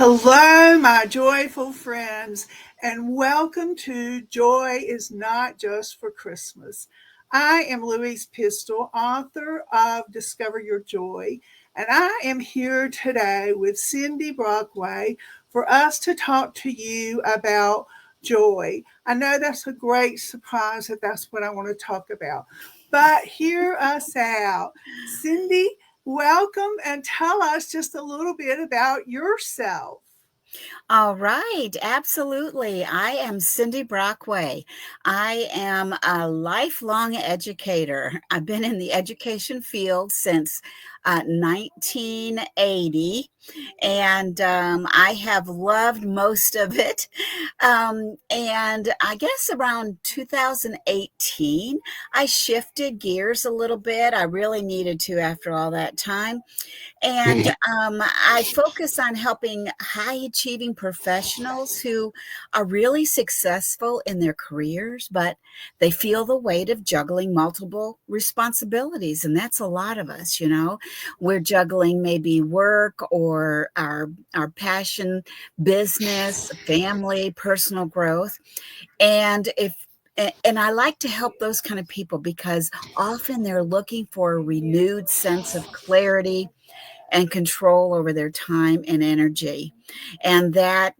Hello, my joyful friends, and welcome to Joy is Not Just for Christmas. I am Louise Pistol, author of Discover Your Joy, and I am here today with Cindy Brockway for us to talk to you about joy. I know that's a great surprise that that's what I want to talk about, but hear us out. Cindy, welcome and tell us just a little bit about yourself. All right, absolutely. I am Cindy Brockway. I am a lifelong educator. I've been in the education field since 1980, and I have loved most of it. And I guess around 2018, I shifted gears a little bit. I really needed to after all that time. And I focus on helping high achieving professionals who are really successful in their careers, but they feel the weight of juggling multiple responsibilities. And that's a lot of us, you know. We're juggling maybe work or our passion, business, family, personal growth. And and I like to help those kind of people because often they're looking for a renewed sense of clarity and control over their time and energy. And that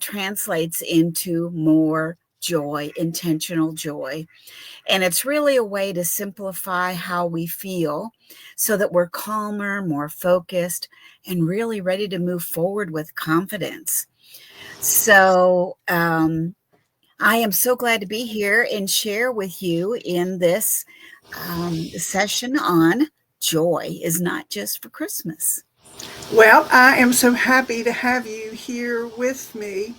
translates into more joy, intentional joy. And it's really a way to simplify how we feel so that we're calmer, more focused, and really ready to move forward with confidence. So I am so glad to be here and share with you in this session on joy is not just for Christmas. Well, I am so happy to have you here with me.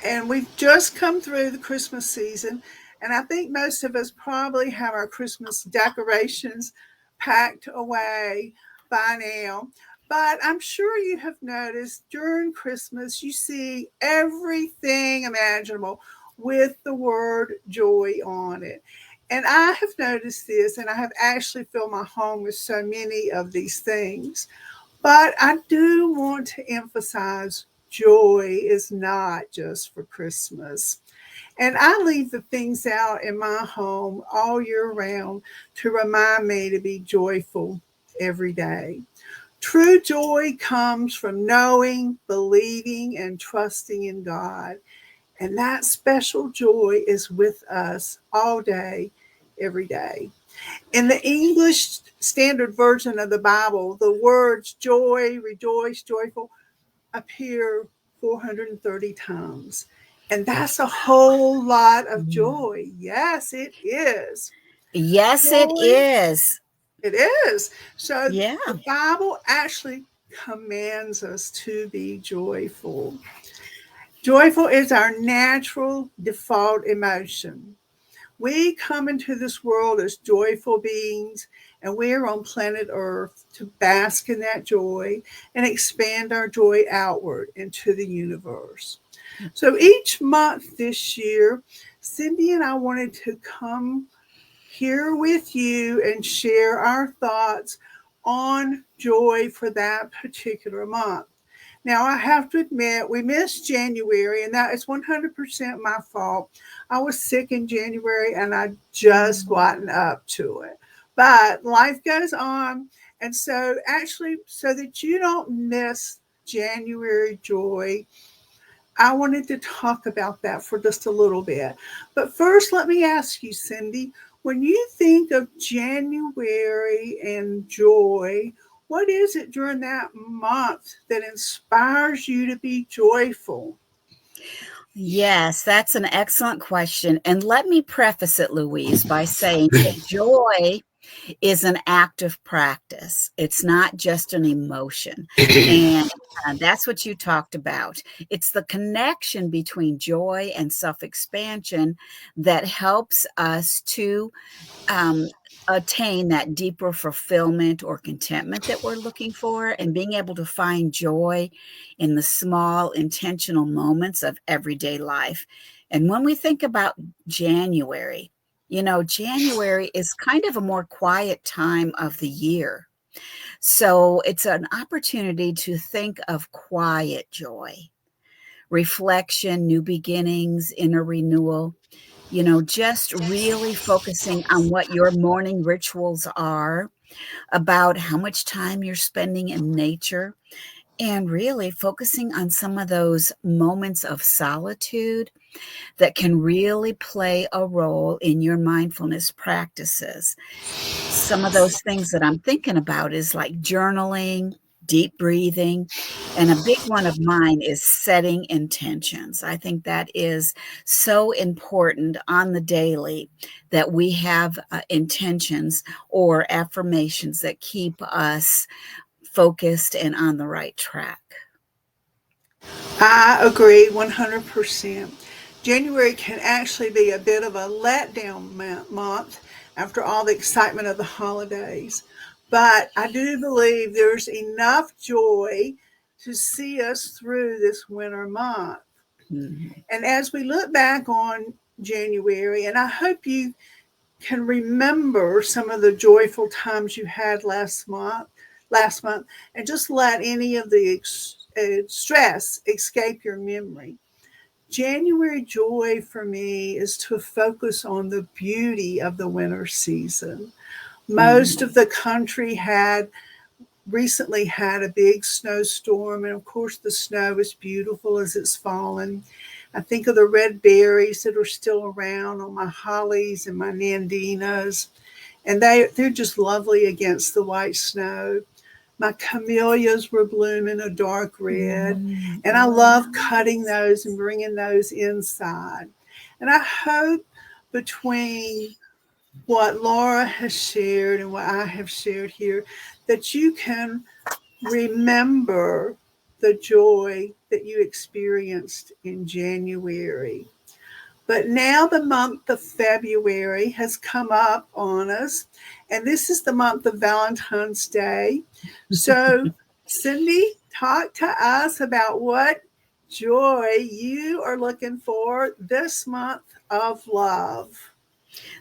And we've just come through the Christmas season. And I think most of us probably have our Christmas decorations packed away by now. But I'm sure you have noticed during Christmas, you see everything imaginable with the word joy on it. And I have noticed this, and I have actually filled my home with so many of these things. But I do want to emphasize joy is not just for Christmas. And I leave the things out in my home all year round to remind me to be joyful every day. True joy comes from knowing, believing, and trusting in God. And that special joy is with us all day, every day. In the English Standard Version of the Bible, the words joy, rejoice, joyful appear 430 times. And that's a whole lot of Mm. joy. Yes, it is. Yes, it Joy, is. it is. So Yeah. the Bible actually commands us to be joyful. Joyful is our natural default emotion. We come into this world as joyful beings, and we are on planet Earth to bask in that joy and expand our joy outward into the universe. So each month this year, Cindy and I wanted to come here with you and share our thoughts on joy for that particular month. Now, I have to admit, we missed January, and that is 100% my fault. I was sick in January and I just wasn't up to it. But life goes on. And so, actually, so that you don't miss January joy, I wanted to talk about that for just a little bit. But first, let me ask you, Cindy, when you think of January and joy, what is it during that month that inspires you to be joyful? Yes, that's an excellent question. And let me preface it, Louise, by saying that joy is an active practice. It's not just an emotion. And that's what you talked about. It's the connection between joy and self expansion that helps us to um, attain that deeper fulfillment or contentment that we're looking for, and being able to find joy in the small intentional moments of everyday life. And when we think about January, January is kind of a more quiet time of the year. So it's an opportunity to think of quiet joy, reflection, new beginnings, inner renewal. Just really focusing on what your morning rituals are, about how much time you're spending in nature, and really focusing on some of those moments of solitude that can really play a role in your mindfulness practices. Some of those things that I'm thinking about is like journaling, deep breathing, and a big one of mine is setting intentions. I think that is so important on the daily, that we have intentions or affirmations that keep us focused and on the right track. I agree 100%. January can actually be a bit of a letdown month after all the excitement of the holidays. But I do believe there's enough joy to see us through this winter month. Mhm. And as we look back on January, and I hope you can remember some of the joyful times you had last month, and just let any of the stress escape your memory. January joy for me is to focus on the beauty of the winter season. Most Mhm. of the country had recently had a big snowstorm, and of course, the snow is beautiful as it's fallen. I think of the red berries that are still around on my hollies and my nandinas, and they're just lovely against the white snow. My camellias were blooming a dark red, Mhm. and I love cutting those and bringing those inside. And I hope between what Laura has shared and what I have shared here, that you can remember the joy that you experienced in January. But now the month of February has come up on us, and this is the month of Valentine's Day. So, Cindy, talk to us about what joy you are looking for this month of love.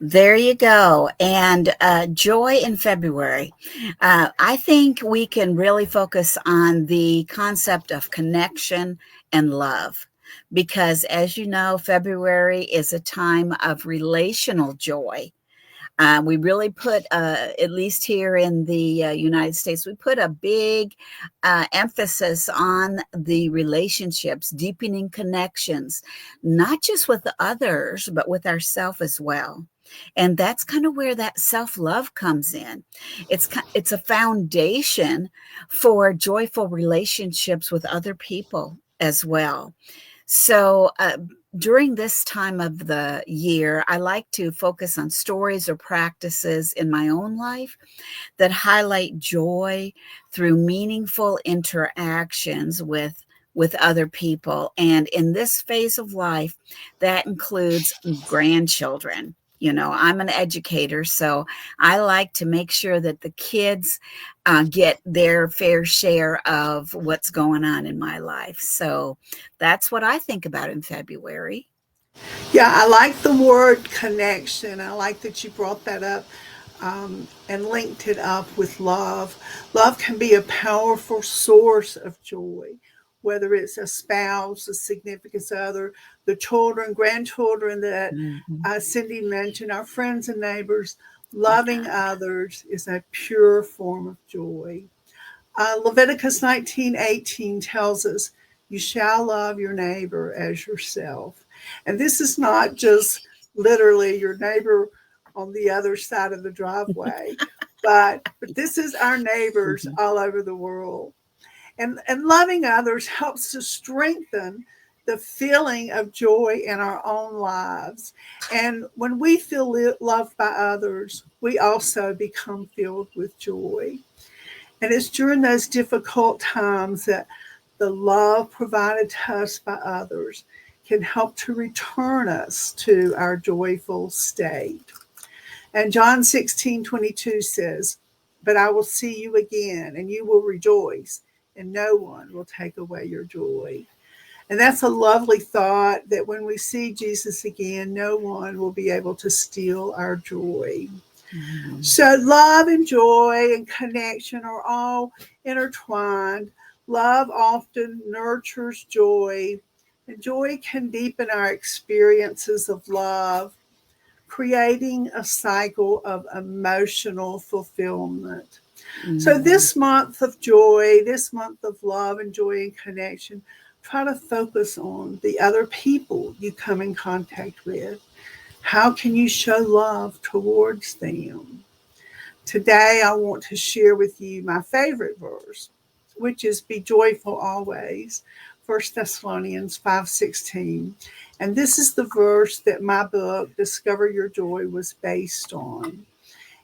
There you go. And joy in February. I think we can really focus on the concept of connection and love. Because as you know, February is a time of relational joy. We really put, at least here in the United States, we put a big emphasis on the relationships, deepening connections, not just with others, but with ourselves as well. And that's kind of where that self-love comes in. It's a foundation for joyful relationships with other people as well. So, during this time of the year, I like to focus on stories or practices in my own life that highlight joy through meaningful interactions with other people. And in this phase of life, that includes grandchildren. I'm an educator, so I like to make sure that the kids get their fair share of what's going on in my life. So that's what I think about in February. Yeah, I like the word connection. I like that you brought that up and linked it up with love. Love can be a powerful source of joy, whether it's a spouse, a significant other, the children, grandchildren that Mhm. Cindy mentioned, our friends and neighbors. Loving Yeah. others is a pure form of joy. Leviticus 19:18 tells us, "You shall love your neighbor as yourself." And this is not just literally your neighbor on the other side of the driveway, but this is our neighbors Mhm. all over the world. And loving others helps to strengthen the feeling of joy in our own lives. And when we feel loved by others, we also become filled with joy. And it's during those difficult times that the love provided to us by others can help to return us to our joyful state. And John 16:22 says, "But I will see you again, and you will rejoice, and no one will take away your joy." And that's a lovely thought, that when we see Jesus again, no one will be able to steal our joy. Mhm. So, love and joy and connection are all intertwined. Love often nurtures joy, and joy can deepen our experiences of love, creating a cycle of emotional fulfillment. So, Mhm. this month of joy, this month of love and joy and connection, try to focus on the other people you come in contact with. How can you show love towards them? Today, I want to share with you my favorite verse, which is "Be joyful always," 1 Thessalonians 5:16. And this is the verse that my book, Discover Your Joy, was based on.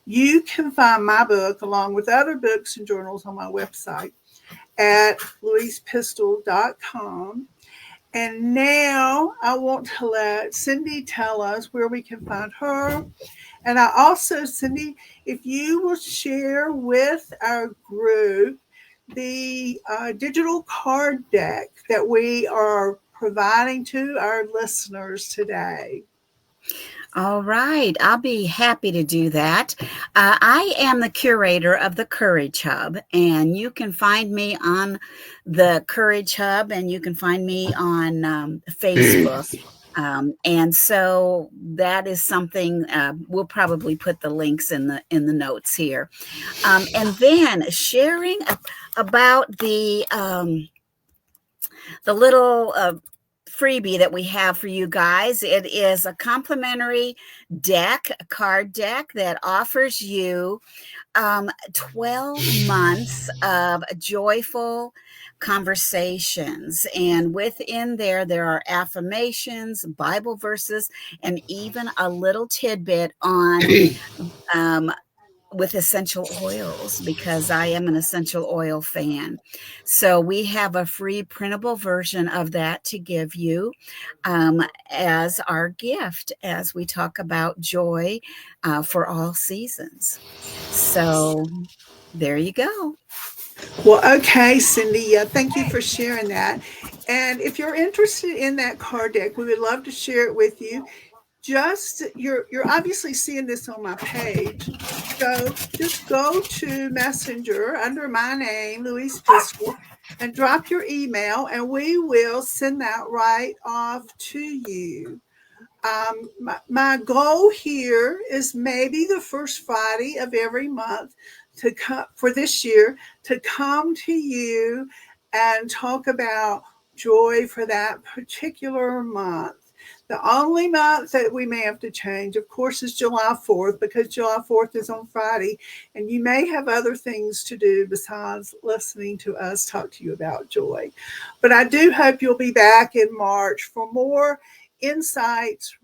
You can find my book along with other books and journals on my website at louisepistol.com. And now I want to let Cindy tell us where we can find her. And I also, Cindy, if you will share with our group the digital card deck that we are providing to our listeners today. All right, I'll be happy to do that. I am the curator of the Courage Hub, and you can find me on the Courage Hub, and you can find me on Facebook. And so that is something we'll probably put the links in the notes here. And then sharing about the little freebie that we have for you guys. It is a complimentary deck, a card deck that offers you 12 months of joyful conversations. And within there, there are affirmations, Bible verses, and even a little tidbit on um, with essential oils because I am an essential oil fan. So we have a free printable version of that to give you as our gift as we talk about joy for all seasons. So there you go. Well, okay, Cindy. Yeah, thank you for sharing that. And if you're interested in that card deck, we would love to share it with you. Just you're obviously seeing this on my page. So just go to Messenger under my name, Louise Pistol, and drop your email, and we will send that right off to you. My goal here is maybe the first Friday of every month to come for this year to come to you and talk about joy for that particular month. The only month that we may have to change, of course, is July 4th because July 4th is on Friday, and you may have other things to do besides listening to us talk to you about joy. But I do hope you'll be back in March for more insights,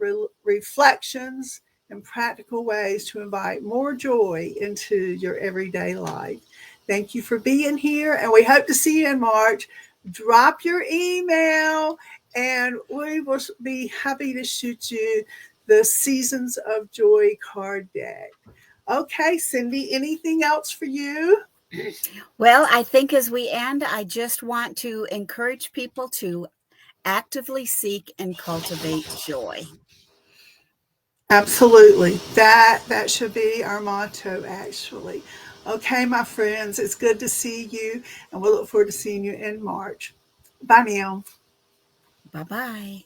reflections, and practical ways to invite more joy into your everyday life. Thank you for being here, and we hope to see you in March. Drop your email, and we will be happy to shoot you the Seasons of Joy card deck. Okay, Cindy, anything else for you? Well, I think as we end, I just want to encourage people to actively seek and cultivate joy. Absolutely. That should be our motto actually. Okay, my friends, it's good to see you and we'll look forward to seeing you in March. Bye now. Bye bye.